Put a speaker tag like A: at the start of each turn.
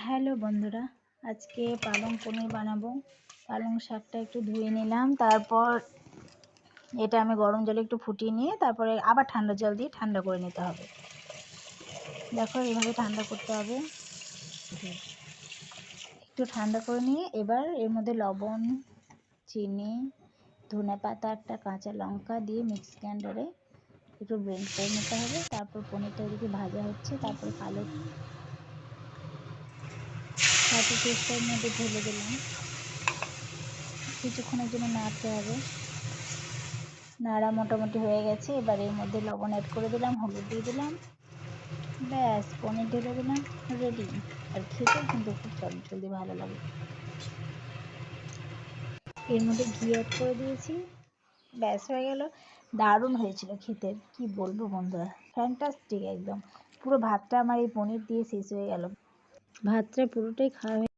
A: Hello বন্ধুরা, আজকে পালং পনির বানাবো। পালং শাকটা একটু ধুয়ে নিলাম, তারপর এটা আমি গরম জলে একটু ফুটিয়ে নিয়ে তারপরে আবার ঠান্ডা জল দিয়ে ঠান্ডা করে নিতে হবে। দেখো এইভাবে ঠান্ডা করতে হবে। একটু ঠান্ডা করে নিয়ে এবার এর মধ্যে লবণ, চিনি, ধনেপাতা, একটা কাঁচা লঙ্কা দিয়ে মিক্স গ্রাইন্ডারে একটু ব্লেন্ড করে নিতে হবে। তারপর পনিরটা এদিকে ভাজা হচ্ছে, তারপরে কালো পেস্টটার মধ্যে ঢেলে দিলাম। কিছুক্ষণের জন্য নাড়তে হবে। নাড়া মোটামুটি হয়ে গেছে। এবার এর মধ্যে লবণ অ্যাড করে দিলাম, হলুদ দিয়ে দিলাম, ব্যাস পনির ঢেলে দিলাম, রেডি। আর খেতেও কিন্তু খুব জলদি ভালো লাগে। এর মধ্যে ঘি অ্যাড করে দিয়েছি, ব্যাস হয়ে গেল। দারুণ হয়েছিল খেতে, কি বলবো বন্ধুরা, ফ্যান্টাস্টিক একদম। পুরো ভাতটা আমার এই পনির দিয়ে শেষ হয়ে গেল। ভাতটা পুরোটাই খাওয়া